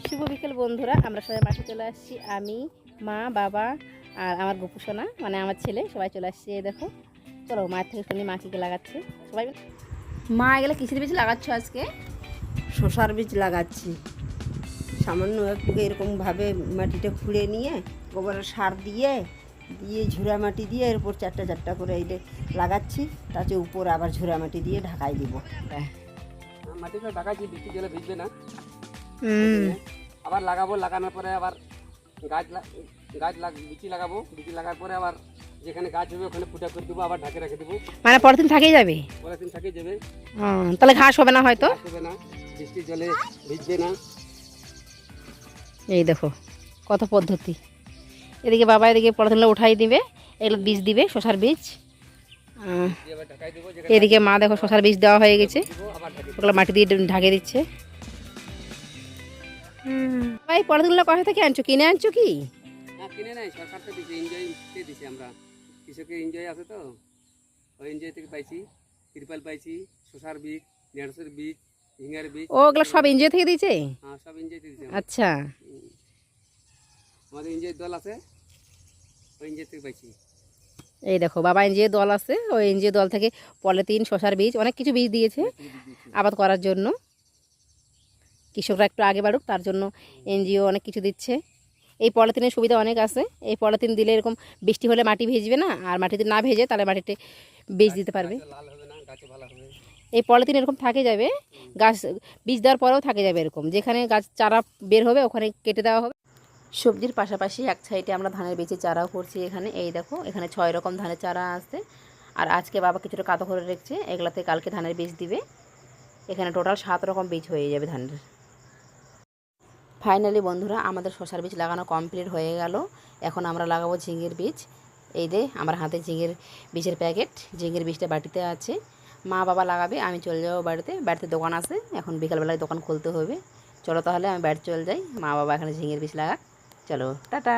শুভ বিকেল বন্ধুরা, আমরা সবাই মাঠে চলে আসছি। আমি, মা, বাবা আর আমার গপু সোনা, মানে আমার ছেলে, সবাই চলে আসছি। এই দেখো, চলো মায়ের থেকে শুনি মা কী কী লাগাচ্ছে সবাই। মা এগুলো কিসের বীজ লাগাচ্ছ আজকে? শশার বীজ লাগাচ্ছি। সামান্য একটু এরকমভাবে মাটিটা খুঁড়ে নিয়ে গোবরের সার দিয়ে দিয়ে ঝুরা মাটি দিয়ে এরপর চারটা চারটা করে এইটা লাগাচ্ছি। তাতে উপর আবার ঝুরা মাটি দিয়ে ঢাকাই দিব। মাটিটা ঢাকাচ্ছি, বৃষ্টি জলে ভিজবে না। হুম, আবার লাগাবো, লাগানোর পরে আবার বিচি লাগাবো, বিচি লাগার পরে আবার যেখানে গাছ হবে ওখানে ফুটা করে দেবো, আবার ঢাকে রেখে দেবো। মানে পরের দিন থাকেই যাবে। পরের দিন থাকে যাবে, তাহলে ঘাস হবে না হয়তো? ঘাস হবে না, বৃষ্টির জলে ভিজবে না। এই দেখো কত পদ্ধতি। এদিকে বাবা এদিকে পলিথিনগুলো উঠাই দিবে, এগুলো বীজ দিবে, শশার বীজ। দিয়ে আবার ঢাকাই দেবো, এদিকে মা দেখো শশার বীজ দেওয়া হয়ে গেছে, আবার ঢাকে দেবো। ওগুলো মাটি দিয়ে ঢাকে দিচ্ছে। ভাই পলিথিনগুলো কোথা থেকে আনছো, কিনে আনছো কি? না, কিনে নাই, সরকার তো দিচ্ছে, এনজয়তে দিচ্ছে। আমরা কৃষকের এনজয় আছে তো, ওই এনজয় থেকে পাইছি। ত্রিপাল পাইছি, শশার বীজ, ঢেঁড়সের বীজ, ঝিঙ্গার বীজ। ওগুলো সব এনজিও থেকে দিয়েছে? হ্যাঁ, সব এনজয়তে দিচ্ছে। আচ্ছা, আমাদের এনজয় দল আছে, ওই এনজয় থেকে পাইছি। এই দেখো বাবা এনজিও দল আছে, ওই এনজিও দল থেকে পলিথিন, শশার বীজ, অনেক কিছু বীজ দিয়েছে আবাদ করার জন্য। কৃষকরা একটু আগে বাড়ুক তার জন্য এনজিও অনেক কিছু দিচ্ছে। এই পলিথিনের সুবিধা অনেক আছে। এই পলিথিন দিলে এরকম বৃষ্টি হলে মাটি ভিজবে না, আর মাটিতে না ভেজে তাহলে মাটিতে বীজ দিতে পারবে। লাল হবে না, গাছে ভালো হবে। এই পলিথিন এরকম থাকে যাবে, গাছ বীজ দেওয়ার পরেও থাকে যাবে এরকম। যেখানে গাছ চারা বের হবে ওখানে কেটে দেওয়া হবে। সবজির পাশাপাশি এক সাইডে আমরা ধানের বীজের চারাও করছি এখানে। এই দেখো এখানে 6 রকম ধানের চারা আছে। আর আজকে বাবা কিছুটা কাদো করে রেখেছে, এগুলাতে কালকে ধানের বীজ দিবে। এখানে টোটাল 7 রকম বীজ হয়ে যাবে ধানের। ফাইনালি বন্ধুরা আমাদের শশার বীজ লাগানো কমপ্লিট হয়ে গেল। এখন আমরা লাগাবো ঝিঙের বীজ। এই যে আমার হাতে ঝিঙের বীজের প্যাকেট, ঝিঙের বীজটা বাটিতে আছে। মা বাবা লাগাবে, আমি চলে যাবো বাড়িতে। বাড়িতে দোকান আছে, এখন বিকালবেলায় দোকান খুলতে হবে। চলো তাহলে আমি বাড়ি চলে যাই, মা বাবা এখানে ঝিঙের বীজ লাগাক। চলো টাটা।